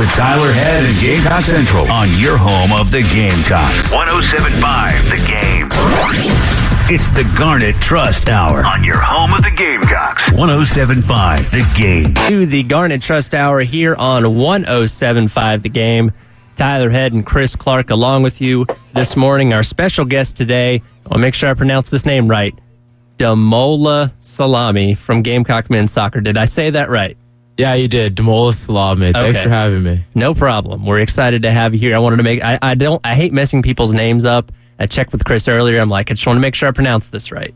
with Tyler Head and Gamecock Central on your home of the Gamecocks. 107.5 The Game. It's the Garnet Trust Hour on your home of the Gamecocks. 107.5 The Game. To the Garnet Trust Hour here on 107.5 The Game. Tyler Head and Chris Clark along with you this morning. Our special guest today, I'll make sure I pronounce this name right, Damola Salami from Gamecock Men's Soccer. Did I say that right? Yeah, you did. Damola Salami. Thanks for having me. No problem. We're excited to have you here. I wanted to make, I hate messing people's names up. I checked with Chris earlier. I'm like, I just want to make sure I pronounce this right.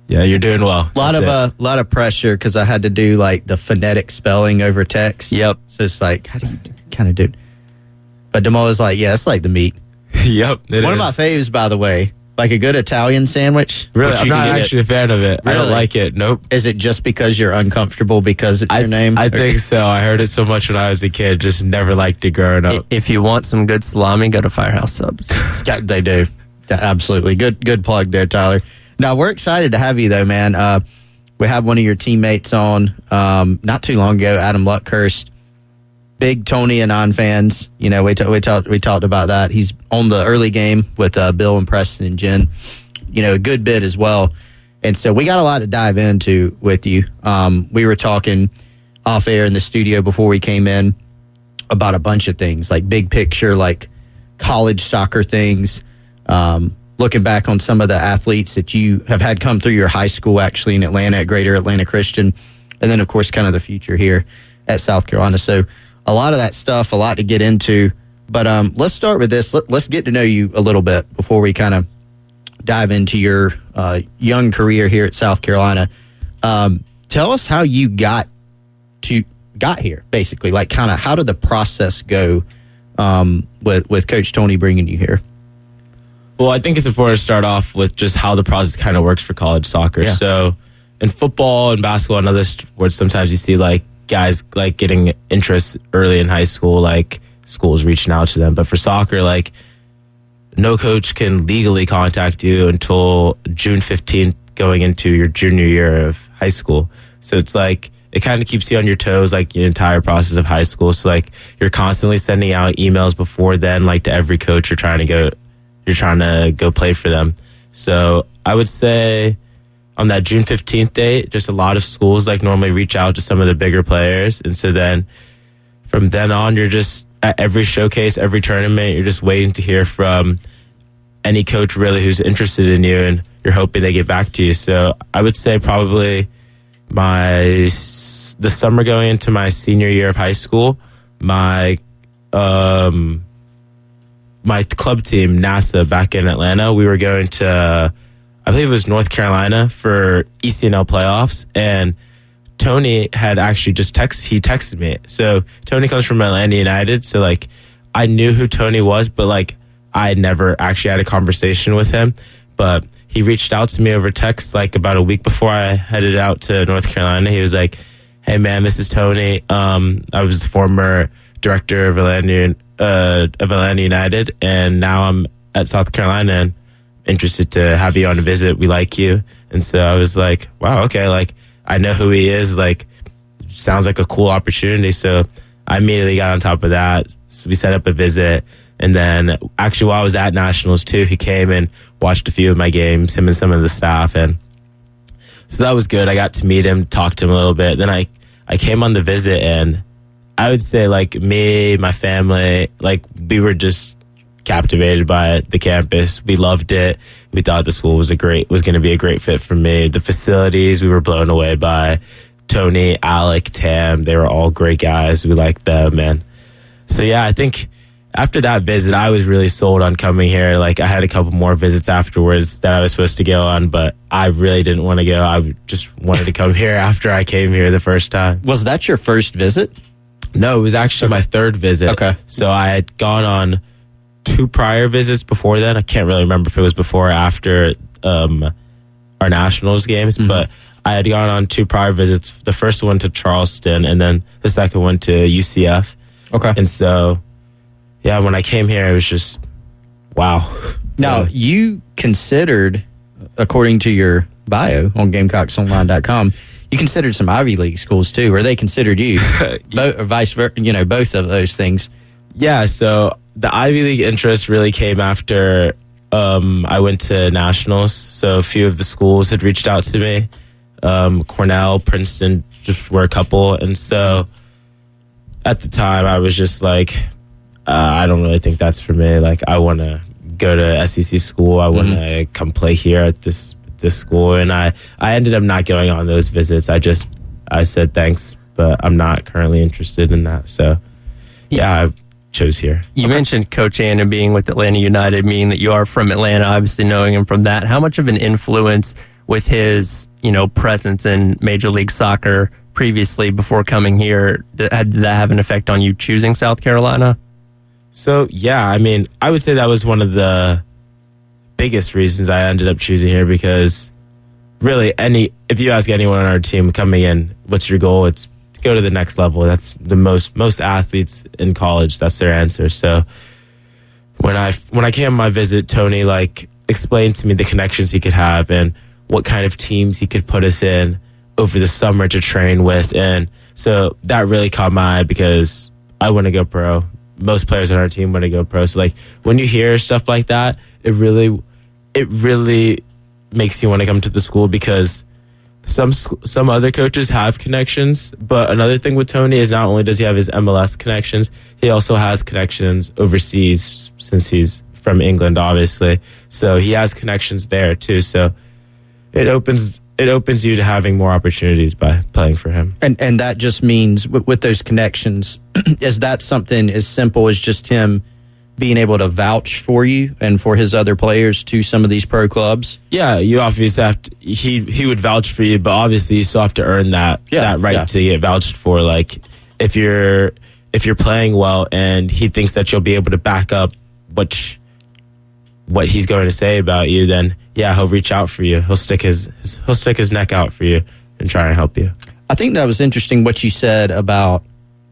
Yeah, you're doing well. A lot of pressure because I had to do like the phonetic spelling over text. Yep. So it's like, how do you kind of do it? But Damola's like, yeah, it's like the meat. Yep. One of my faves, by the way, like a good Italian sandwich. Really, I'm not actually a fan of it. Really? I don't like it. Nope. Is it just because you're uncomfortable because it's your name? I think so. I heard it so much when I was a kid. Just never liked it growing up. If you want some good salami, go to Firehouse Subs. Yeah, they do. Yeah, absolutely. Good plug there, Tyler. Now, we're excited to have you, though, man. We had one of your teammates on not too long ago, Adam Luckhurst. Big Tony Anon fans. You know, we talked about that. He's on the early game with Bill and Preston and Jen. You know, a good bit as well. And so we got a lot to dive into with you. We were talking off air in the studio before we came in about a bunch of things, like big picture, like college soccer things. Looking back on some of the athletes that you have had come through your high school, actually in Atlanta at Greater Atlanta Christian, and then of course kind of the future here at South Carolina. So a lot of that stuff, a lot to get into. But let's start with this. Let's get to know you a little bit before we kind of dive into your young career here at South Carolina. Tell us how you got here, basically. Like, kind of how did the process go with Coach Tony bringing you here? Well, I think it's important to start off with just how the process kind of works for college soccer. Yeah. So in football and basketball and other sports, sometimes you see like guys like getting interest early in high school, like schools reaching out to them. But for soccer, like no coach can legally contact you until June 15th going into your junior year of high school. So it's like it kind of keeps you on your toes like the entire process of high school. So like you're constantly sending out emails before then, like to every coach you're trying to go play for them. So I would say on that June 15th date, just a lot of schools like normally reach out to some of the bigger players. And so then from then on, you're just at every showcase, every tournament, you're just waiting to hear from any coach really who's interested in you, and you're hoping they get back to you. So I would say probably the summer going into my senior year of high school, my club team, NASA, back in Atlanta, we were going to, I believe it was North Carolina for ECNL playoffs, and Tony had actually texted me. So Tony comes from Atlanta United, so like I knew who Tony was, but like I never actually had a conversation with him. But he reached out to me over text like about a week before I headed out to North Carolina. He was like, "Hey man, this is Tony. I was the former director of Atlanta United, and now I'm at South Carolina and interested to have you on a visit. We like you." And so I was like, wow, okay, like I know who he is, like sounds like a cool opportunity. So I immediately got on top of that. So we set up a visit, and then actually while I was at Nationals too, he came and watched a few of my games, him and some of the staff, and so that was good. I got to meet him, talk to him a little bit. Then I came on the visit, and I would say like me, my family, like we were just captivated by the campus. We loved it. We thought the school was going to be a great fit for me. The facilities, we were blown away by. Tony, Alec, Tam, they were all great guys. We liked them. And so, yeah, I think after that visit, I was really sold on coming here. Like I had a couple more visits afterwards that I was supposed to go on, but I really didn't want to go. I just wanted to come here after I came here the first time. Was that your first visit? No, it was actually my third visit. Okay. So I had gone on 2 prior visits before then. I can't really remember if it was before or after our Nationals games, but I had gone on 2 prior visits. The first one to Charleston, and then the second one to UCF. Okay. And so, yeah, when I came here, it was just, wow. Now, you considered, according to your bio on GamecockCentral.com, You considered some Ivy League schools too, or they considered you, or vice versa. Both of those things. Yeah, so the Ivy League interest really came after I went to nationals. So a few of the schools had reached out to me. Cornell, Princeton, just were a couple, and so at the time I was just like, I don't really think that's for me. Like, I want to go to SEC school. I want to come play here at this school, and I ended up not going on those visits. I said thanks, but I'm not currently interested in that. So yeah, I chose here. You mentioned Coach Anna being with Atlanta United, meaning that you are from Atlanta, obviously knowing him from that. How much of an influence with his, presence in Major League Soccer previously before coming here, did that have an effect on you choosing South Carolina? So, yeah, I mean, I would say that was one of the biggest reasons I ended up choosing here, because really if you ask anyone on our team coming in, what's your goal? It's to go to the next level. That's the most athletes in college. That's their answer. So when I came on my visit, Tony explained to me the connections he could have and what kind of teams he could put us in over the summer to train with. And so that really caught my eye, because I want to go pro. Most players on our team want to go pro. So when you hear stuff like that, it really makes you want to come to the school, because some other coaches have connections. But another thing with Tony is not only does he have his MLS connections, he also has connections overseas, since he's from England, obviously. So he has connections there too. So it opens you to having more opportunities by playing for him. And that just means with those connections, is that something as simple as just him being able to vouch for you and for his other players to some of these pro clubs? Yeah, you obviously have to, he would vouch for you, but obviously you still have to earn that right to get vouched for. If you're playing well and he thinks that you'll be able to back up what he's going to say about you, then yeah, he'll reach out for you. He'll stick his neck out for you and try and help you. I think that was interesting what you said about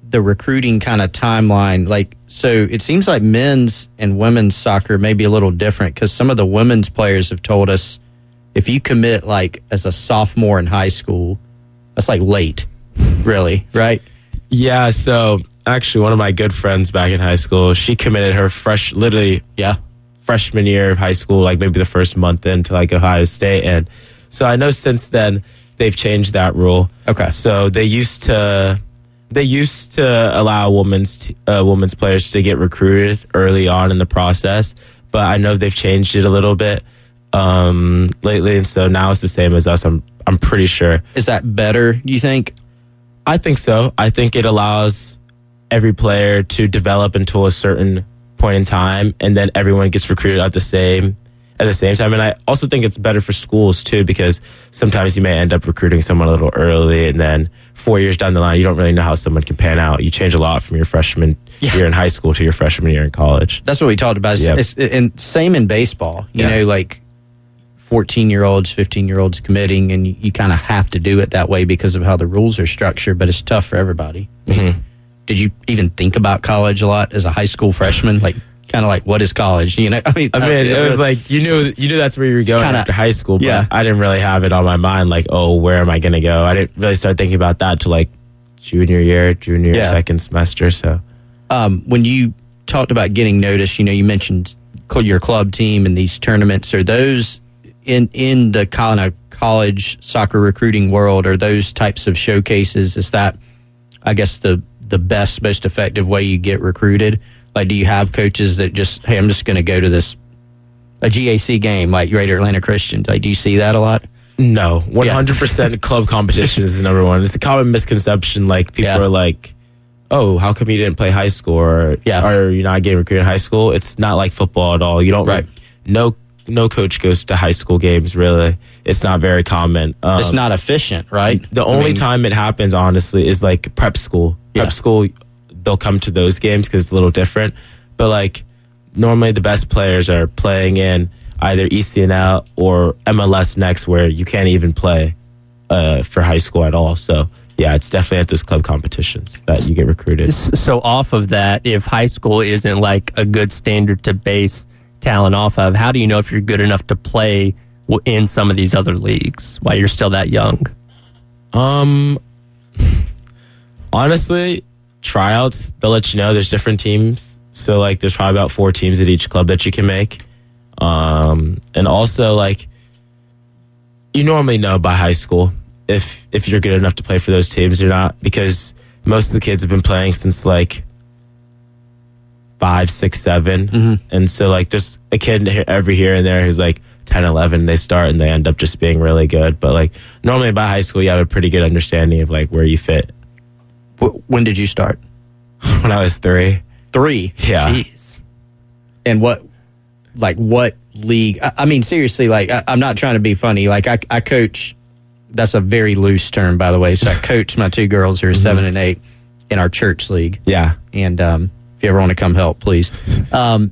the recruiting kind of timeline. So it seems like men's and women's soccer may be a little different, because some of the women's players have told us if you commit as a sophomore in high school, that's late, really, right? Yeah, so actually one of my good friends back in high school, she committed her freshman year of high school, maybe the first month into Ohio State. And so I know since then they've changed that rule. Okay. So they used to allow women's players to get recruited early on in the process, but I know they've changed it a little bit lately, and so now it's the same as us. I'm pretty sure. Is that better, you think? I think so. I think it allows every player to develop until a certain point in time, and then everyone gets recruited at the same time. And I also think it's better for schools too, because sometimes you may end up recruiting someone a little early, and then 4 years down the line you don't really know how someone can pan out. You change a lot from your freshman year in high school to your freshman year in college. That's what we talked about. Yep. And same in baseball. You know, 14-year-olds, 15-year-olds committing, and you kind of have to do it that way because of how the rules are structured, but it's tough for everybody. Mm-hmm. Did you even think about college a lot as a high school freshman? What is college? I mean, it was you knew that's where you were going after high school, but I didn't really have it on my mind, where am I going to go? I didn't really start thinking about that till junior year, second semester. So when you talked about getting noticed, you mentioned your club team and these tournaments. Are those in the kind of college soccer recruiting world, are those types of showcases, is that, I guess, the best, most effective way you get recruited? Do you have coaches that just, hey, I'm just going to go to a GAC game like Greater Atlanta Christians? Do you see that a lot? No, 100% club competition is the number one. It's a common misconception. People are oh, how come you didn't play high school? Or are you not getting recruited in high school? It's not like football at all. You don't, no coach goes to high school games, really. It's not very common. It's not efficient, right? The only time it happens, honestly, is prep school. Prep school, they'll come to those games because it's a little different. But normally the best players are playing in either ECNL or MLS Next, where you can't even play for high school at all. So yeah, it's definitely at those club competitions that you get recruited. So off of that, if high school isn't a good standard to base talent off of, how do you know if you're good enough to play in some of these other leagues while you're still that young? Honestly, tryouts, they'll let you know there's different teams. So, like, there's probably about 4 teams at each club that you can make. And also, like, you normally know by high school if you're good enough to play for those teams or not, because most of the kids have been playing since, like, 5, 6, 7. Mm-hmm. And so, like, there's a kid every here and there who's, like, 10, 11, they start and they end up just being really good. But, like, normally by high school, you have a pretty good understanding of, like, where you fit. When did you start? When I was 3. 3? Yeah. Jeez. And what league? I mean, seriously, like, I'm not trying to be funny. Like, I coach, that's a very loose term, by the way. So I coach my 2 girls who are 7 and 8 in our church league. Yeah. And if you ever want to come help, please. But,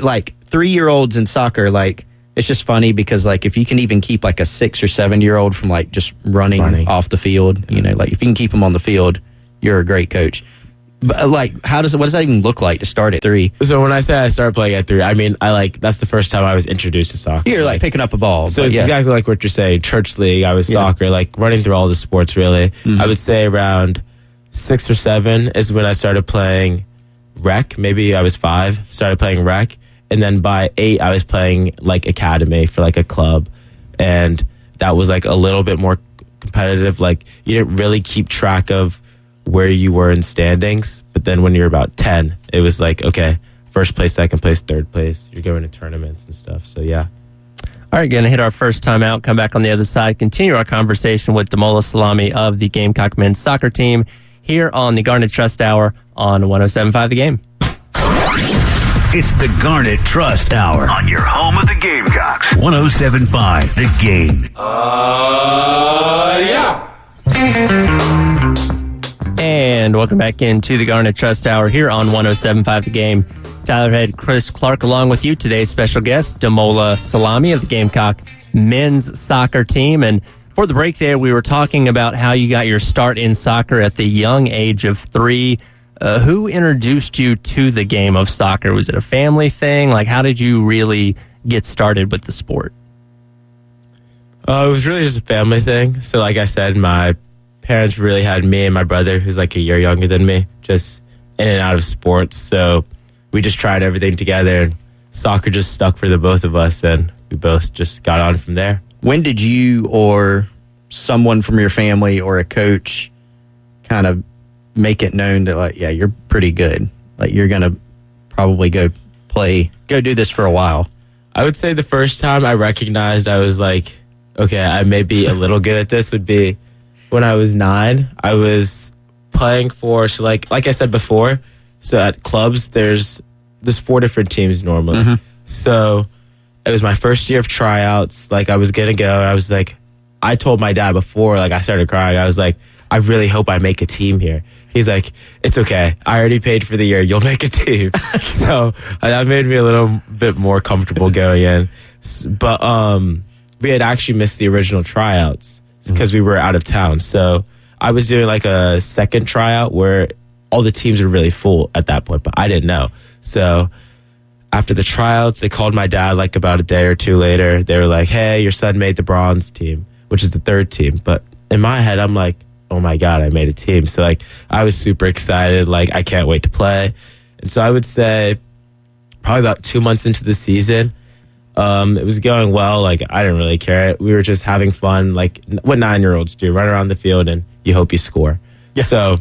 like, 3-year-olds in soccer, like, it's just funny because, like, if you can even keep, like, a 6 or 7-year-old from, like, just running off the field, you know, like, if you can keep them on the field, you're a great coach. But, like, what does that even look like to start at 3? So when I say I started playing at 3, I mean, that's the first time I was introduced to soccer. You're, like, picking up a ball. So it's exactly like what you're saying. Church league, I was soccer, like, running through all the sports, really. Mm-hmm. I would say around 6 or 7 is when I started playing rec. Maybe I was 5, started playing rec. And then by 8, I was playing, like, academy for, like, a club. And that was, like, a little bit more competitive. Like, you didn't really keep track of where you were in standings. But then when you're about 10, it was like, okay, first place, second place, third place. You're going to tournaments and stuff. So, yeah. All right, going to hit our first time out, come back on the other side, continue our conversation with Damola Salami of the Gamecock men's soccer team here on the Garnet Trust Hour on 107.5 The Game. It's the Garnet Trust Hour on your home of the Gamecocks. 107.5 The Game. Yeah. And welcome back into the Garnet Trust Hour here on 107.5 The Game. Tyler Head, Chris Clark, along with you. Today's special guest, Damola Salami of the Gamecock men's soccer team. And for the break there, we were talking about how you got your start in soccer at the young age of 3. Who introduced you to the game of soccer? Was it a family thing? Like, how did you really get started with the sport? It was really just a family thing. So, like I said, my parents really had me and my brother, who's like a year younger than me, just in and out of sports. So we just tried everything together, and soccer just stuck for the both of us, and we both just got on from there. When did you or someone from your family or a coach kind of make it known that, like, yeah, you're pretty good, like, you're gonna probably go do this for a while? I would say the first time I recognized I was like, okay, I may be a little good at this would be when I was 9. I was playing for, so like I said before, so at clubs there's 4 different teams normally. Mm-hmm. So it was my first year of tryouts. Like, I was gonna go, I was like, I told my dad before, like, I started crying. I was like, I really hope I make a team here. He's like, it's okay. I already paid for the year. You'll make a team. So that made me a little bit more comfortable going in. But we had actually missed the original tryouts because we were out of town. So I was doing like a second tryout where all the teams were really full at that point, but I didn't know. So after the tryouts, they called my dad like about a day or 2 later. They were like, hey, your son made the bronze team, which is the 3rd team. But in my head, I'm like, oh my God, I made a team. So like, I was super excited. Like, I can't wait to play. And so I would say probably about 2 months into the season, it was going well. Like, I didn't really care. We were just having fun. Like what 9-year-olds do, run around the field and you hope you score. Yeah. So,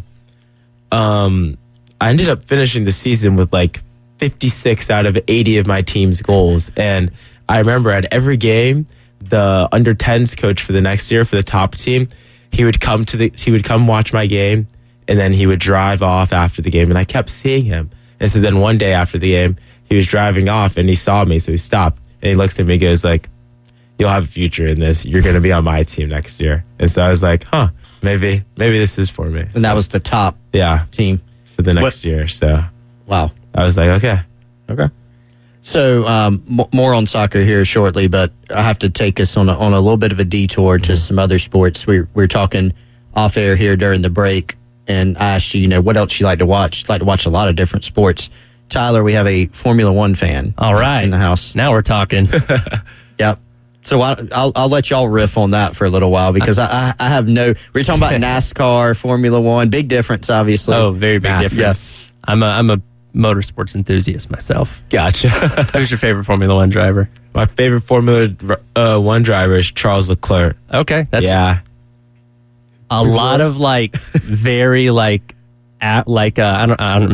I ended up finishing the season with like 56 out of 80 of my team's goals. And I remember at every game, the under 10s coach for the next year for the top team, he would come watch my game, and then he would drive off after the game, and I kept seeing him. And so then one day after the game, he was driving off, and he saw me, so he stopped, and he looks at me and goes like, you'll have a future in this. You're going to be on my team next year. And so I was like, maybe this is for me. And that was the top team for the next year. So wow. I was like, okay. So more on soccer here shortly, but I have to take us on a little bit of a detour to some other sports. We're talking off air here during the break, and I asked you, what else you like to watch. You like to watch a lot of different sports. Tyler, we have a Formula One fan. All right. In the house. Now we're talking. Yep. So I'll let y'all riff on that for a little while because I have no. We're talking about NASCAR, Formula One, big difference, obviously. Oh, very big difference. Yes. I'm a motorsports enthusiast myself. Gotcha. Who's your favorite Formula One driver? My favorite Formula One driver is Charles Leclerc. Okay, that's Yeah. a lot of very I'm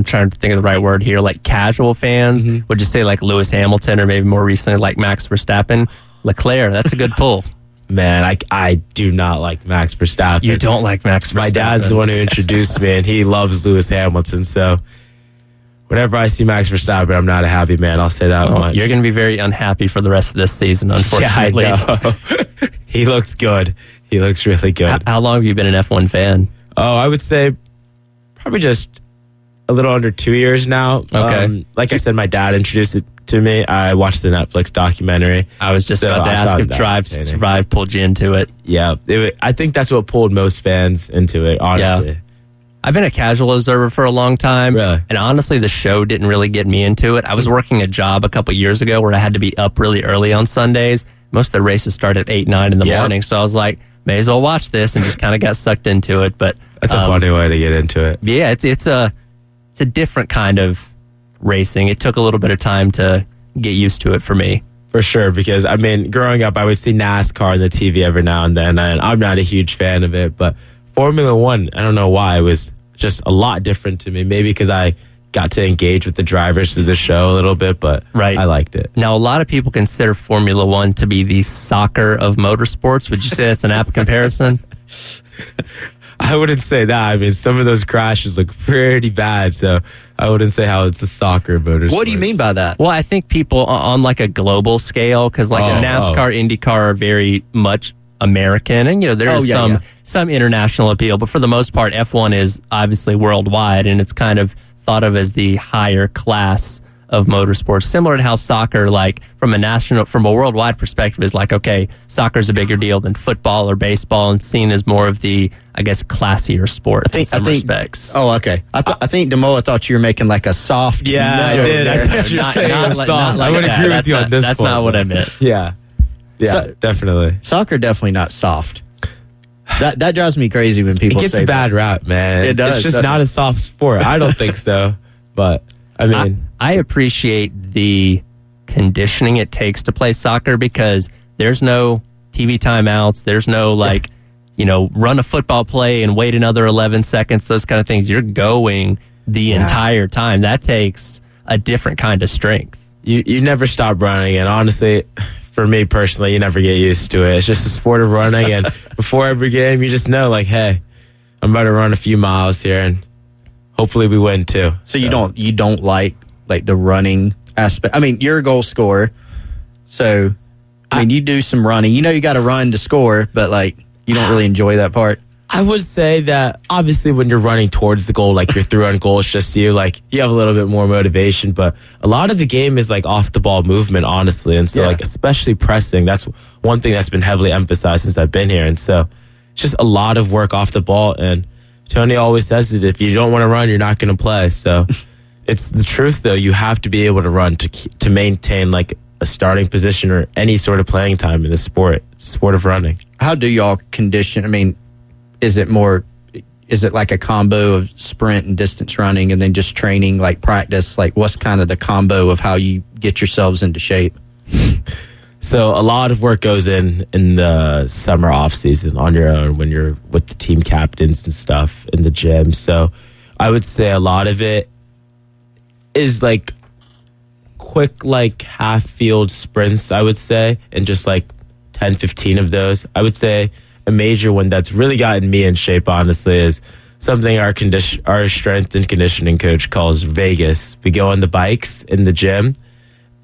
trying to think of the right word here, like casual fans would just say like Lewis Hamilton or maybe more recently like Max Verstappen. Leclerc, that's a good pull. Man, I do not like Max Verstappen. You don't like Max Verstappen. My dad's the one who introduced me, and he loves Lewis Hamilton. So whenever I see Max Verstappen, I'm not a happy man. I'll say that much. You're going to be very unhappy for the rest of this season, unfortunately. Yeah, I know. He looks good. He looks really good. How long have you been an F1 fan? Oh, I would say probably just a little under 2 years now. Okay. Like I said, my dad introduced it to me. I watched the Netflix documentary. I was just about to ask if Drive to Survive pulled you into it. Yeah, I think that's what pulled most fans into it, honestly. Yeah. I've been a casual observer for a long time. Really? And honestly, the show didn't really get me into it. I was working a job a couple years ago where I had to be up really early on Sundays. Most of the races start at 8, 9 in the morning. So I was like, may as well watch this, and just kind of got sucked into it. But that's a funny way to get into it. Yeah, it's a different kind of racing. It took a little bit of time to get used to it for me. For sure, because, I mean, growing up, I would see NASCAR on the TV every now and then, and I'm not a huge fan of it, but Formula One, I don't know why, it was just a lot different to me. Maybe because I got to engage with the drivers through the show a little bit, but I liked it. Now, a lot of people consider Formula One to be the soccer of motorsports. Would you say that's an apt comparison? I wouldn't say that. I mean, some of those crashes look pretty bad, so I wouldn't say how it's a soccer motorsport. What do you mean by that? Well, I think people on like a global scale, because NASCAR, IndyCar are very much American, and there's some international appeal, but for the most part, F1 is obviously worldwide, and it's kind of thought of as the higher class of motorsports, similar to how soccer, like from a worldwide perspective, is like, okay, soccer is a bigger deal than football or baseball, and seen as more of the, I guess, classier sport in some respects. Oh, okay. I think Damola thought you were making like a soft. Yeah, I did. I thought you were saying soft. I would agree with you on this. That's not what I meant. Yeah, definitely. Soccer definitely not soft. That drives me crazy when people say it gets a bad rap, man. It does. It's just not a soft sport. I don't think so, but I mean, I appreciate the conditioning it takes to play soccer because there's no TV timeouts. There's no run a football play and wait another 11 seconds, those kind of things. You're going the entire time. That takes a different kind of strength. You never stop running, and honestly, for me personally, you never get used to it. It's just a sport of running, and before every game, you just know, like, hey, I'm about to run a few miles here, and hopefully we win too. So you don't like the running aspect? I mean, you're a goal scorer, so you do some running. You got to run to score, but you don't really enjoy that part. I would say that obviously when you're running towards the goal, like you're through on goal, it's just you have a little bit more motivation. But a lot of the game is off the ball movement, honestly, and so especially pressing. That's one thing that's been heavily emphasized since I've been here, and so it's just a lot of work off the ball. And Tony always says that if you don't want to run, you're not going to play. So it's the truth, though. You have to be able to run to maintain a starting position or any sort of playing time in the sport. It's a sport of running. How do y'all condition? I mean, is it like a combo of sprint and distance running and then just training, practice? What's kind of the combo of how you get yourselves into shape? So a lot of work goes in the summer off season on your own when you're with the team captains and stuff in the gym. So I would say a lot of it is quick half field sprints, I would say, and just 10, 15 of those. I would say a major one that's really gotten me in shape, honestly, is something our strength and conditioning coach calls Vegas. We go on the bikes in the gym,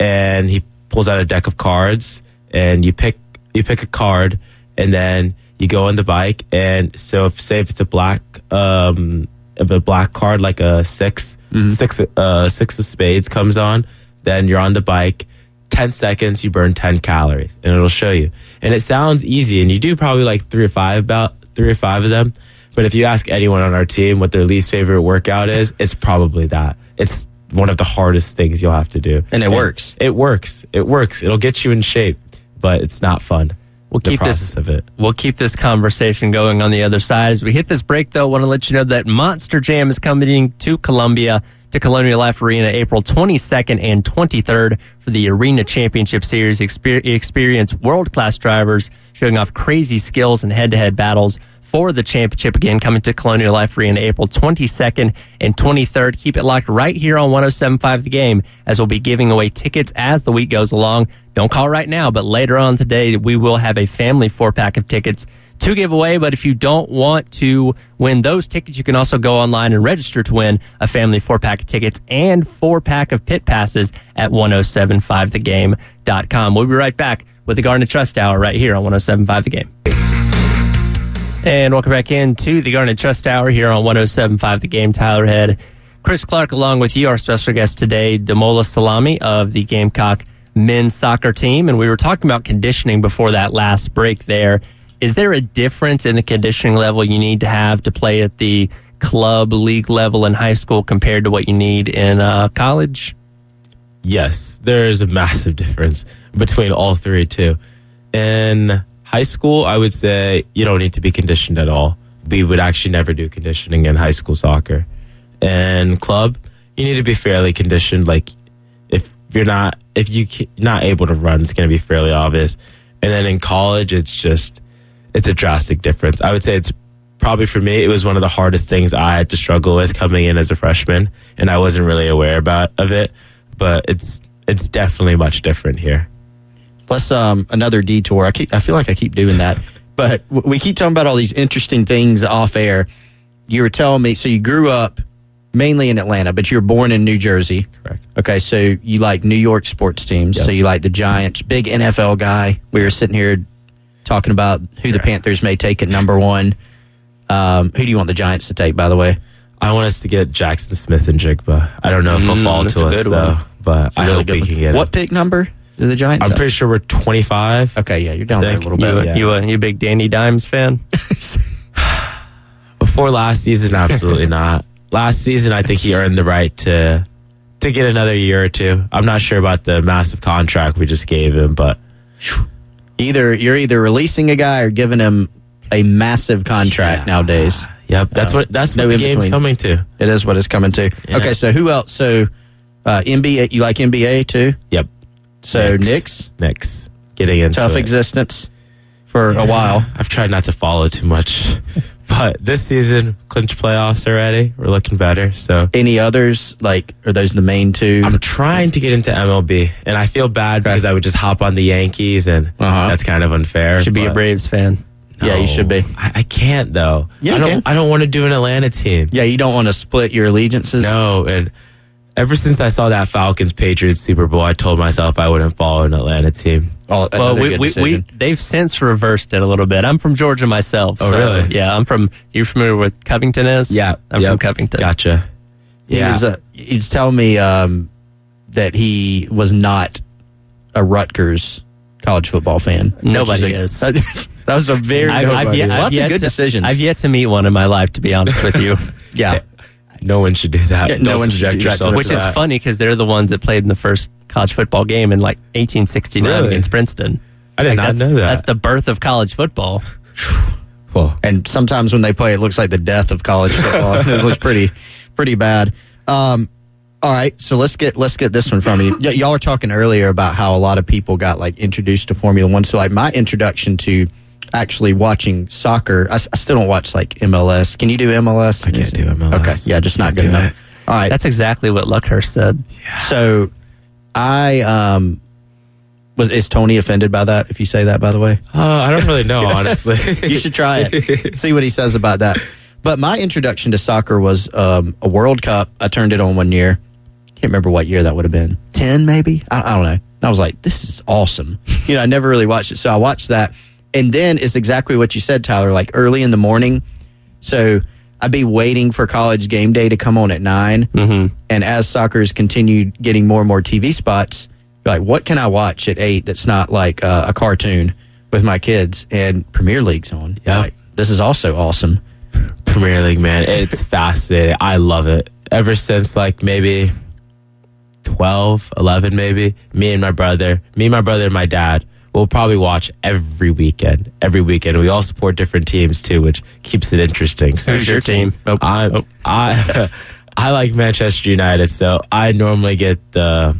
and he pulls out a deck of cards, and you pick a card, and then you go on the bike. And so, if it's a black card, like a six of spades comes on, then you're on the bike. 10 seconds, you burn 10 calories, and it'll show you. And it sounds easy, and you do probably 3 or 5 of them. But if you ask anyone on our team what their least favorite workout is, it's probably that. It's one of the hardest things you'll have to do. And it works. It works. It'll get you in shape. but it's not fun. We'll the keep process this of it. We'll keep this conversation going on the other side. As we hit this break, though, I want to let you know that Monster Jam is coming to Columbia, to Colonial Life Arena, April 22nd and 23rd for the Arena Championship Series. Experience world-class drivers showing off crazy skills and head-to-head battles for the championship. Again, coming to Colonial Life Arena, April 22nd and 23rd. Keep it locked right here on 107.5 The Game, as we'll be giving away tickets as the week goes along. Don't call right now, but later on today, we will have a family 4-pack of tickets to give away. But if you don't want to win those tickets, you can also go online and register to win a family 4-pack of tickets and 4-pack of pit passes at 1075thegame.com. We'll be right back with the Garnet Trust Hour right here on 1075 The Game. And welcome back into the Garnet Trust Hour here on 1075 The Game. Tyler Head, Chris Clark, along with you. Our special guest today, Damola Salami of the Gamecock men's soccer team. And we were talking about conditioning before that last break there. Is there a difference in the conditioning level you need to have to play at the club league level in high school compared to what you need in college? Yes, there is a massive difference between all three, too. In high school, I would say you don't need to be conditioned at all. We would actually never do conditioning in high school soccer. And club, you need to be fairly conditioned. Like if you're not able to run, it's going to be fairly obvious. And then in college, it's a drastic difference. I would say it's probably, for me, it was one of the hardest things I had to struggle with coming in as a freshman, and I wasn't really aware of it. But it's definitely much different here. Plus, another detour. I feel like I keep doing that. But we keep talking about all these interesting things off air. You were telling me, so you grew up mainly in Atlanta, but you were born in New Jersey. Correct. Okay, so you like New York sports teams. Yep. So you like the Giants, big NFL guy. We were sitting here talking about who the Panthers may take at number 1. Who do you want the Giants to take, by the way? I want us to get Jackson Smith and Jigba. I don't know if he'll fall to us, though, but I hope we can get What him. pick number do the Giants I'm have? pretty sure we're 25. Okay, yeah, you're down there a little bit. You a big Danny Dimes fan? Before last season, absolutely not. Last season, I think he earned the right to get another year or two. I'm not sure about the massive contract we just gave him, but you're either releasing a guy or giving him a massive contract nowadays. Yep, that's what the game's coming to. It is what it's coming to. Yeah. Okay, so who else? So NBA, you like NBA too? Yep. So Knicks getting into tough it. existence for a while. I've tried not to follow too much, but this season clinched playoffs already. We're looking better. So Any others? Like, are those the main two? I'm trying to get into MLB, and I feel bad because I would just hop on the Yankees, and that's kind of unfair. Should be a Braves fan. No, Yeah, you should be. I can't though. Yeah, you can. I don't want to do an Atlanta team. Yeah, you don't want to split your allegiances. No, and ever since I saw that Falcons-Patriots Super Bowl, I told myself I wouldn't follow an Atlanta team. Well, they've since reversed it a was a little bit. I'm from Georgia myself. Oh, so, really? Yeah, I'm from. You familiar with Covington is? Yeah, I'm from Covington. Gotcha. Yeah, He's telling me that he was not a Rutgers college football fan. Nobody is. That was a very lots of good decisions. I've yet to meet one in my life, to be honest with you. Yeah. no one should do that. Yeah, no one should do that. Which is funny because they're the ones that played in the first college football game in like 1869 against Princeton. I did not know that. That's the birth of college football. Whoa. And sometimes when they play, it looks like the death of college football. It looks pretty bad. All right, so let's get this one from you. Y'all were talking earlier about how a lot of people got like introduced to Formula One. So like my introduction to actually watching soccer, I still don't watch like MLS. Can you do MLS? I can't do MLS. Okay, yeah, just not good enough. All right, That's exactly what Luckhurst said. Yeah. so I is Tony offended by that? If you say that, by the way, I don't really know, honestly. you should try it. See what he says about that. But my introduction to soccer was a World Cup. I turned it on one year. Can't remember what year that would have been. 10 maybe? I don't know. And I was like, this is awesome. I never really watched it. So I watched that. And then it's exactly what you said, Tyler, like early in the morning. So I'd be waiting for college game day to come on at 9. Mm-hmm. And as soccer's continued getting more and more TV spots, you're like, what can I watch at 8 that's not like a cartoon with my kids? And Premier League's on. Yeah. Like, this is also awesome. Premier League, man. It's fascinating. I love it. Ever since like maybe 12, 11 maybe, me and my brother and my dad we'll probably watch every weekend. We all support different teams too, which keeps it interesting. So Who's your team? I like Manchester United, so I normally get the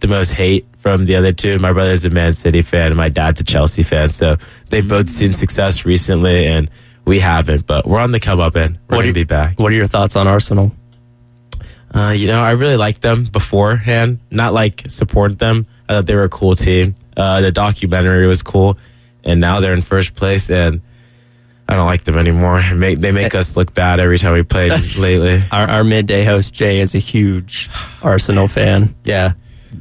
most hate from the other two. My brother's a Man City fan and my dad's a Chelsea fan, so they've both seen success recently and we haven't, but we're on the come up and we're going to be back. What are your thoughts on Arsenal? I really liked them beforehand, not like supported them. I thought they were a cool team. The documentary was cool, and now they're in first place, and I don't like them anymore. They make us look bad every time we play lately. Our midday host, Jay, is a huge Arsenal fan. Yeah.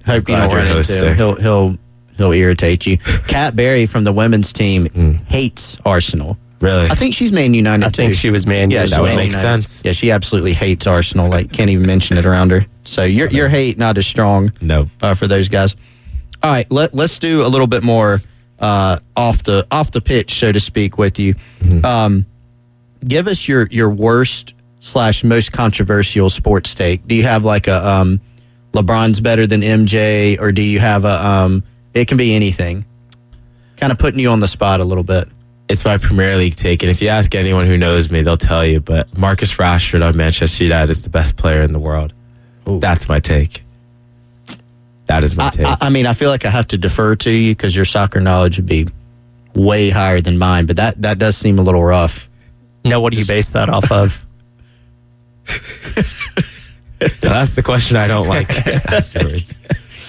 Hope you don't run into him. He'll irritate you. Kat Berry from the women's team hates Arsenal. Really? I think she's Man United I think she was Man United. That would make sense. Yeah, she absolutely hates Arsenal. Like, can't even mention it around her. So your hate not as strong. No. For those guys. All right, let's do a little bit more off the pitch, so to speak, with you. Give us your worst / most controversial sports take. Do you have like a LeBron's better than MJ, or do you have a it can be anything? Kind of putting you on the spot a little bit. It's my Premier League take, and if you ask anyone who knows me, they'll tell you, but Marcus Rashford on Manchester United is the best player in the world. Ooh. That's my take. That is my take. I mean, I feel like I have to defer to you because your soccer knowledge would be way higher than mine, but that does seem a little rough. No, what do you base that off of? That's the question I don't like afterwards.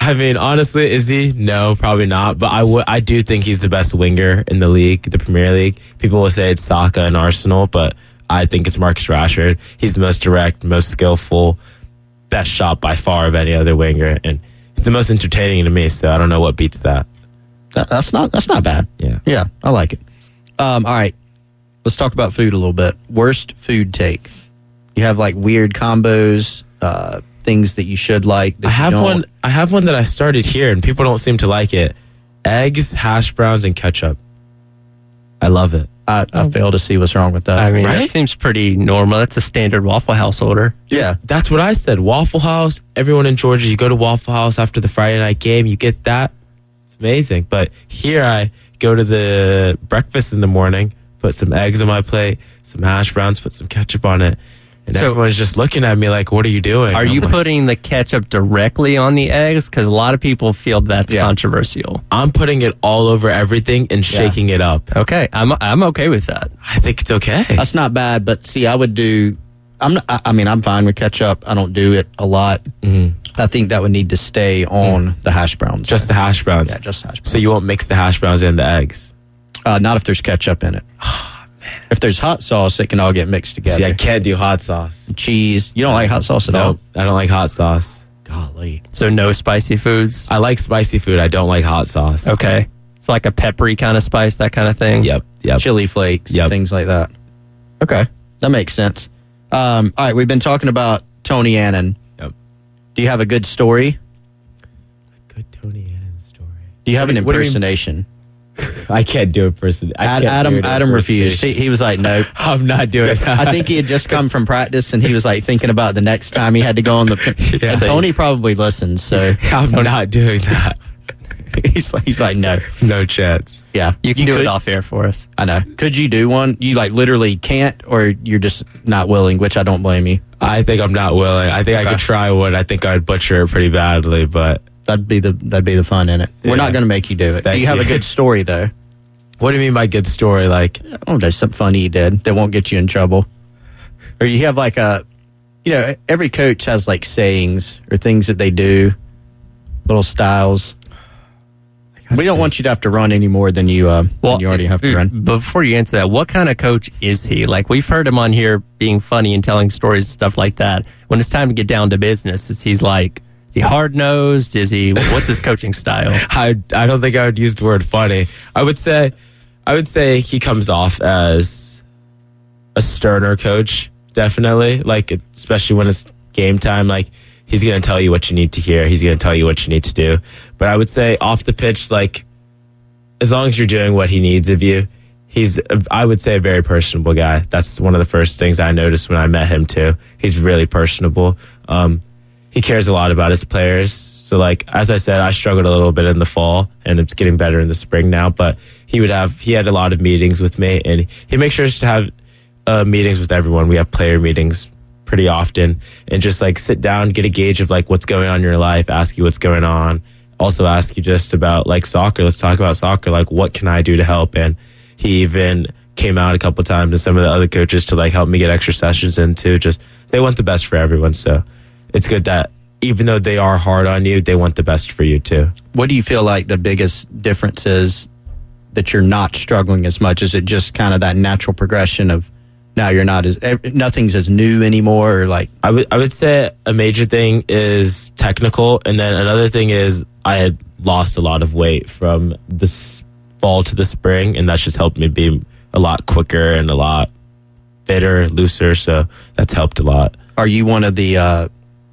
I mean, honestly, is he? No, probably not. But I do think he's the best winger in the league, the Premier League. People will say it's Saka and Arsenal, but I think it's Marcus Rashford. He's the most direct, most skillful, best shot by far of any other winger, and he's the most entertaining to me. So I don't know what beats that. That's not bad. Yeah, I like it. All right, let's talk about food a little bit. Worst food take. You have like weird combos. Things that you should like. That I have one that I started here, and people don't seem to like it. Eggs, hash browns, and ketchup. I love it. I fail to see what's wrong with that. I mean, Right? That seems pretty normal. That's a standard Waffle House order. Yeah. That's what I said. Waffle House. Everyone in Georgia, you go to Waffle House after the Friday night game, you get that. It's amazing. But here I go to the breakfast in the morning, put some eggs on my plate, some hash browns, put some ketchup on it. And So- everyone's just looking at me like, what are you doing? Are you putting the ketchup directly on the eggs? Because a lot of people feel that's controversial. I'm putting it all over everything and shaking it up. Okay, I'm okay with that. I think it's okay. That's not bad, but see, I would do. I'm fine with ketchup. I don't do it a lot. I think that would need to stay on the hash browns. Just the hash browns. Yeah, just hash browns. So you won't mix the hash browns and the eggs? Not if there's ketchup in it. If there's hot sauce, it can all get mixed together. See, I can't do hot sauce. Cheese. You don't like hot sauce at all? Nope, I don't like hot sauce. Golly. So no spicy foods. I like spicy food. I don't like hot sauce. Okay, it's like a peppery kind of spice, that kind of thing. Yep. Chili flakes, things like that. Okay, that makes sense. All right, we've been talking about Tony Annan. Yep. Do you have a good story? Good Tony Annan story. Do you have an What do you mean? impersonation? I can't do a person. Adam refused. He was like, nope. I'm not doing that. I think he had just come from practice and he was like thinking about the next time he had to go on the. Yeah. And Tony probably listens, so I'm not doing that. he's like, no, No chance. yeah, You can do could, it off air for us. I know. Could you do one? You like literally can't, or you're just not willing, which I don't blame you. I think I'm not willing. I think I could try one. I think I'd butcher it pretty badly, but That'd be the fun in it. We're not going to make you do it. Thank you have you. a good story though. what do you mean by good story? Like, I don't know, something funny you did that won't get you in trouble, or you have like every coach has like sayings or things that they do, little styles. We don't want you to have to run any more than you already have to run. Before you answer that, what kind of coach is he? Like, we've heard him on here being funny and telling stories and stuff like that. When it's time to get down to business, is he hard nosed? What's his coaching style? I don't think I would use the word funny. I would say he comes off as a sterner coach, definitely. Like, especially when it's game time, like, he's going to tell you what you need to hear. He's going to tell you what you need to do. But I would say off the pitch, like, as long as you're doing what he needs of you, I would say, a very personable guy. That's one of the first things I noticed when I met him, too. He's really personable. He cares a lot about his players. So, like, as I said, I struggled a little bit in the fall, and it's getting better in the spring now. But he had a lot of meetings with me, and he makes sure to have meetings with everyone. We have player meetings pretty often, and just, like, sit down, get a gauge of, like, what's going on in your life, ask you what's going on. Also ask you just about, like, soccer. Let's talk about soccer. Like, what can I do to help? And he even came out a couple of times to some of the other coaches to, like, help me get extra sessions in too. Just, they want the best for everyone. So it's good that even though they are hard on you, they want the best for you too. What do you feel like the biggest difference is that you're not struggling as much? Is it just kind of that natural progression of now you're not nothing's as new anymore? Or like, I would say a major thing is technical, and then another thing is I had lost a lot of weight from this fall to the spring, and that's just helped me be a lot quicker and a lot fitter, looser. So that's helped a lot. Are you one of the?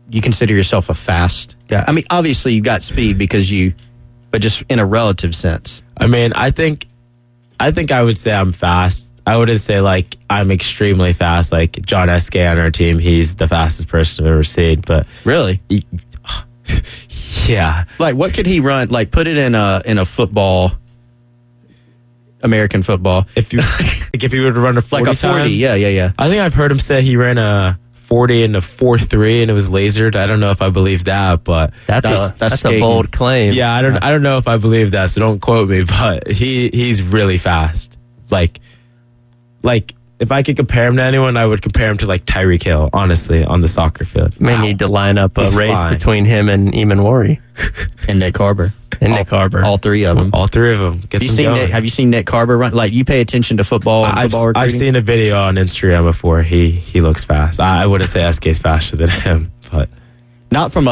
You consider yourself a fast guy? I mean, obviously you got speed but just in a relative sense. I mean, I think I would say I'm fast. I wouldn't say like I'm extremely fast. Like John Eskay on our team, he's the fastest person I've ever seen. But really, yeah. Like, what could he run? Like, put it in a football, American football. If you were to run a 40 like a 40, time, yeah. I think I've heard him say he ran a 40 and a 4.3 and it was lasered. I don't know if I believe that, but that's a bold claim. Yeah, I don't know if I believe that, so don't quote me. But he's really fast. Like if I could compare him to anyone, I would compare him to like Tyreek Hill. Honestly, on the soccer field, may need to line up a race between him and Eamon Worry and Nick Carver. All three of them. All three of them. Have you seen Nick Carver run? Like, you pay attention to football and football recruiting? I've seen a video on Instagram before. He looks fast. I wouldn't say SK's faster than him, but not from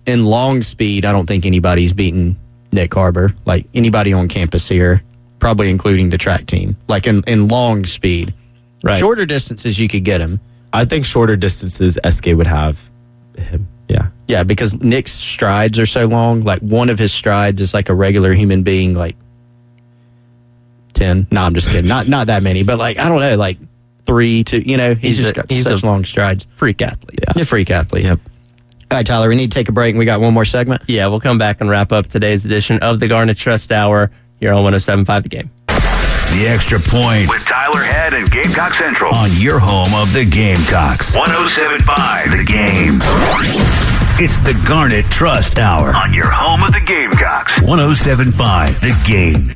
in long speed. I don't think anybody's beaten Nick Carver. Like, anybody on campus here, probably including the track team. Like, in long speed. Right. Shorter distances, you could get him. I think shorter distances, SK would have him. Yeah. Yeah, because Nick's strides are so long. Like, one of his strides is like a regular human being, like 10. No, I'm just kidding. Not that many, but like, I don't know, like 3 to, he's just got such long strides. Freak athlete. Yeah. A freak athlete. Yep. All right, Tyler, we need to take a break, and we got one more segment. Yeah, we'll come back and wrap up today's edition of the Garnet Trust Hour here on 107.5 The Game. The Extra Point with Tyler Head and Gamecock Central on your home of the Gamecocks. 107.5 The Game. It's the Garnet Trust Hour on your home of the Gamecocks. 107.5 The Game.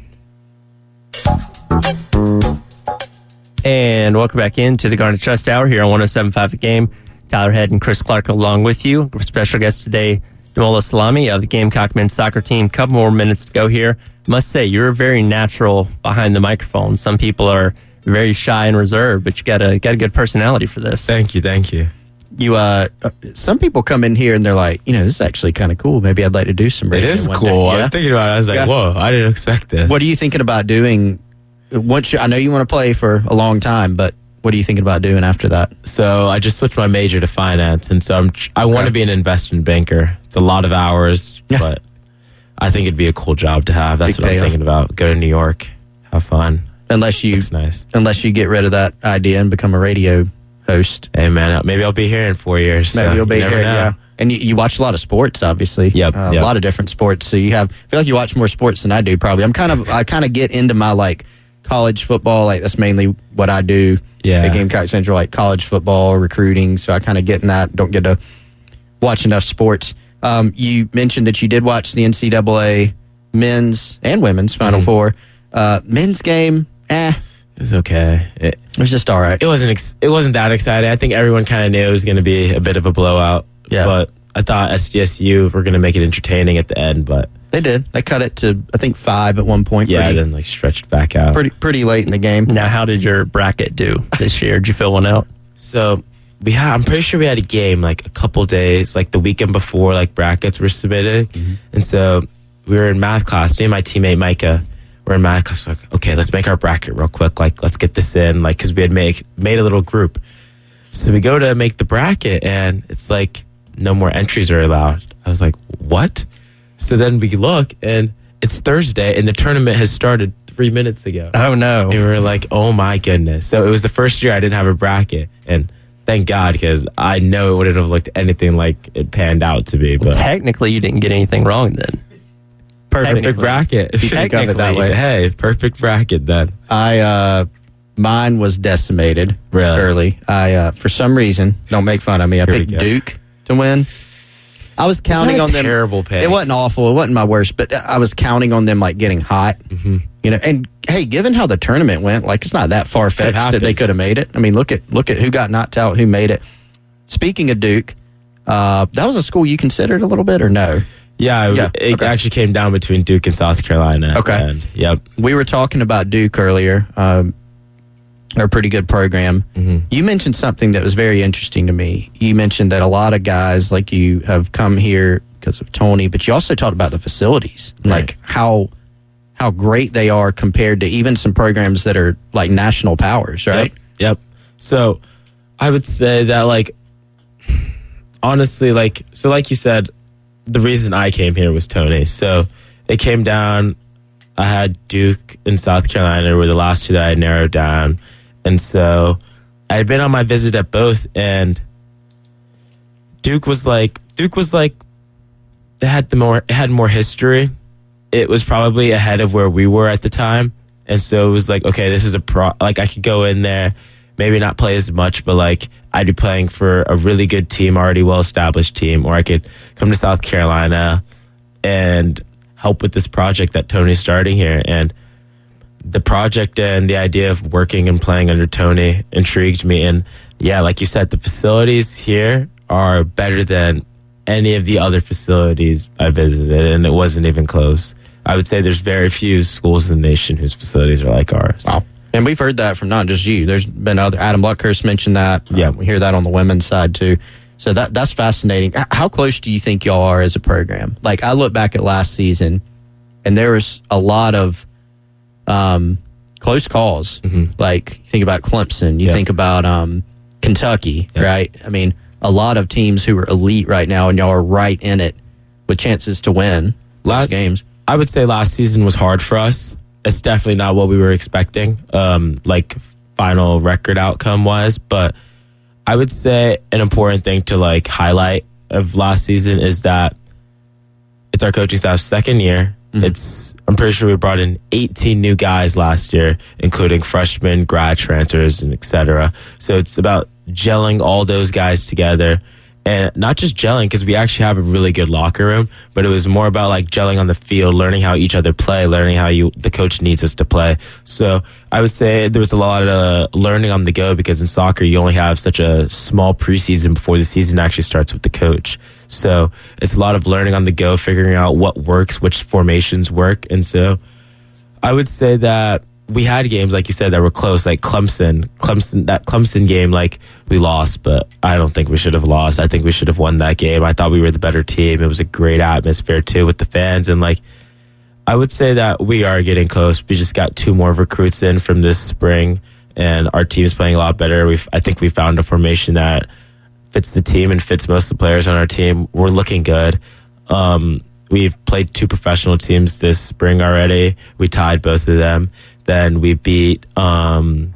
And welcome back into the Garnet Trust Hour here on 107.5 The Game. Tyler Head and Chris Clark along with you. Special guest today, Damola Salami of the Gamecock men's soccer team. Couple more minutes to go here. Must say, you're very natural behind the microphone. Some people are very shy and reserved, but you got a good personality for this. Thank you. You, some people come in here and they're like, this is actually kind of cool. Maybe I'd like to do some radio. It is one cool. day. Yeah? I was thinking about it. I was like, whoa, I didn't expect this. What are you thinking about doing? I know you want to play for a long time, but what are you thinking about doing after that? So I just switched my major to finance, and so I want to be an investment banker. It's a lot of hours, but I think it'd be a cool job to have. That's what I'm thinking about. Go to New York, have fun. Unless you get rid of that idea and become a radio host. Hey man, maybe I'll be here in 4 years. Maybe you'll be here. Yeah, and you watch a lot of sports, obviously. Yep. A lot of different sports. So I feel like you watch more sports than I do. Probably. I kind of get into my like college football. Like, that's mainly what I do. Yeah. At Gamecock Central, like college football, recruiting. So I kind of get in that. Don't get to watch enough sports. You mentioned that you did watch the NCAA men's and women's Final Four. Men's game, it was okay. It was just all right. It wasn't that exciting. I think everyone kind of knew it was going to be a bit of a blowout. Yeah. But I thought SDSU were going to make it entertaining at the end, but they did. They cut it to, I think, 5 at one point. Yeah, then like stretched back out. Pretty late in the game. Now, how did your bracket do this year? Did you fill one out? So I'm pretty sure we had a game like a couple days, like the weekend before, like brackets were submitted. And so we were in math class. Me and my teammate Micah were in math class. Like, okay, let's make our bracket real quick. Like, let's get this in. Like, because we had made a little group. So we go to make the bracket, and it's like no more entries are allowed. I was like, what? So then we look, and it's Thursday, and the tournament has started 3 minutes ago. Oh, no. And we were like, oh, my goodness. So it was the first year I didn't have a bracket, and thank God, because I know it wouldn't have looked anything like it panned out to be. But Technically, you didn't get anything wrong then. perfect bracket. If you think of it that way. Hey, perfect bracket then. Mine was decimated Really? early. For some reason, don't make fun of me. I Here we picked go. Duke to win. I was counting on them. Terrible pick. It wasn't awful. It wasn't my worst, but I was counting on them like getting hot. Mm-hmm. You know, and hey, given how the tournament went, like it's not that far fetched that they could have made it. I mean, look at who got knocked out, who made it. Speaking of Duke, that was a school you considered a little bit, or no? Yeah, it actually came down between Duke and South Carolina. Okay. And, yep. We were talking about Duke earlier. They're a pretty good program. Mm-hmm. You mentioned something that was very interesting to me. You mentioned that a lot of guys like you have come here because of Tony, but you also talked about the facilities, Right. like how great they are compared to even some programs that are like national powers, right? Yep. So I would say that, like, honestly, like you said, the reason I came here was Tony. So it came down. I had Duke and South Carolina were the last two that I narrowed down. And so I had been on my visit at both, and Duke was like it had more history. It was probably ahead of where we were at the time. And so it was like, okay, this is like I could go in there, maybe not play as much, but like I'd be playing for a really good team, already well-established team, or I could come to South Carolina and help with this project that Tony's starting here. And the project and the idea of working and playing under Tony intrigued me. And yeah, like you said, the facilities here are better than any of the other facilities I visited, and it wasn't even close. I would say there's very few schools in the nation whose facilities are like ours. Wow. And we've heard that from not just you. There's been other. Adam Luckhurst mentioned that. Yeah. We hear that on the women's side too. So that's fascinating. How close do you think y'all are as a program? Like, I look back at last season, and there was a lot of close calls. Mm-hmm. Like, you think about Clemson, you think about Kentucky, right? I mean, a lot of teams who are elite right now, and y'all are right in it with chances to win those games. I would say last season was hard for us. It's definitely not what we were expecting, like final record outcome wise. But I would say an important thing to like highlight of last season is that it's our coaching staff's second year. Mm-hmm. I'm pretty sure we brought in 18 new guys last year, including freshmen, grad transfers, and et cetera. So it's about gelling all those guys together. And not just gelling, because we actually have a really good locker room, but it was more about like gelling on the field, learning how each other play, learning how the coach needs us to play. So I would say there was a lot of learning on the go, because in soccer you only have such a small preseason before the season actually starts with the coach. So it's a lot of learning on the go, figuring out what works, which formations work. And so I would say that we had games, like you said, that were close, like Clemson, that Clemson game, like we lost, but I don't think we should have lost. I think we should have won that game. I thought we were the better team. It was a great atmosphere too with the fans. And like, I would say that we are getting close. We just got 2 more recruits in from this spring, and our team's playing a lot better. I think we found a formation that fits the team and fits most of the players on our team. We're looking good. We've played 2 professional teams this spring already. We tied both of them. Then we beat, I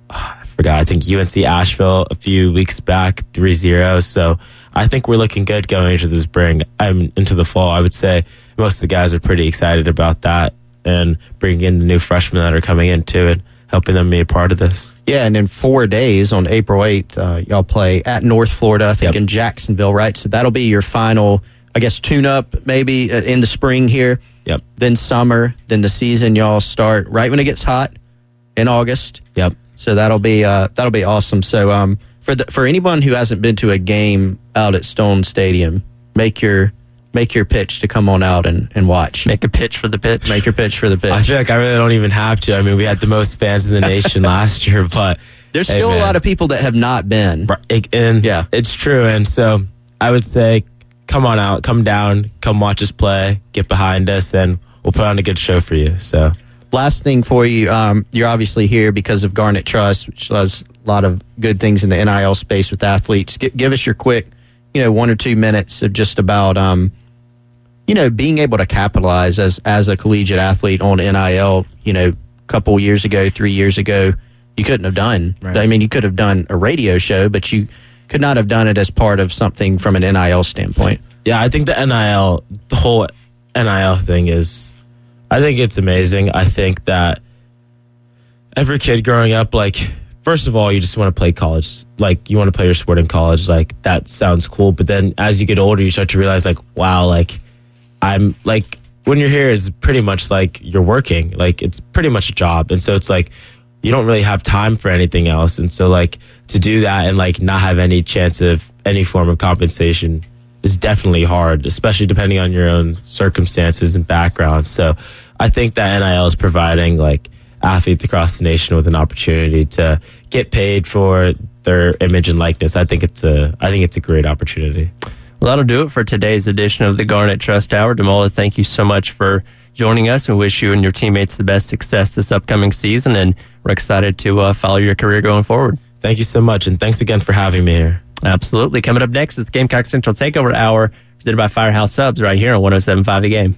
think UNC Asheville a few weeks back, 3-0. So I think we're looking good going into the spring. Into the fall. I would say most of the guys are pretty excited about that, and bringing in the new freshmen that are coming in too, and helping them be a part of this. Yeah, and in 4 days on April 8th, y'all play at North Florida, I think in Jacksonville, right? So that'll be your final, I guess, tune-up maybe in the spring here. Yep. Then summer, then the season y'all start right when it gets hot in August. Yep. So that'll be awesome. So for anyone who hasn't been to a game out at Stone Stadium, make your pitch to come on out and watch. Make a pitch for the pitch. Make your pitch for the pitch. I feel like I really don't even have to. I mean, we had the most fans in the nation last year, but there's still a lot of people that have not been. And it's true. And so I would say, come on out, come down, come watch us play, get behind us, and we'll put on a good show for you. So, last thing for you, you're obviously here because of Garnet Trust, which does a lot of good things in the NIL space with athletes. Give us your quick, 1 or 2 minutes of just about, being able to capitalize as a collegiate athlete on NIL. A couple years ago, 3 years ago, you couldn't have done. Right. I mean, you could have done a radio show, but you could not have done it as part of something from an NIL standpoint. Yeah, I think the whole NIL thing I think it's amazing. I think that every kid growing up, like, first of all, you just want to play college. Like, you want to play your sport in college. Like, that sounds cool. But then as you get older, you start to realize, like, wow, like, I'm, like, when you're here, it's pretty much like you're working. Like, it's pretty much a job. And so it's like, you don't really have time for anything else. And so, like, to do that and, like, not have any chance of any form of compensation is definitely hard, especially depending on your own circumstances and background. So I think that NIL is providing, like, athletes across the nation with an opportunity to get paid for their image and likeness. I think it's a great opportunity. Well, that'll do it for today's edition of the Garnet Trust Hour. Damola, thank you so much for joining us, and wish you and your teammates the best success this upcoming season. And we're excited to follow your career going forward. Thank you so much, and thanks again for having me here. Absolutely. Coming up next is the Gamecock Central Takeover Hour, presented by Firehouse Subs, right here on 107.5 The Game.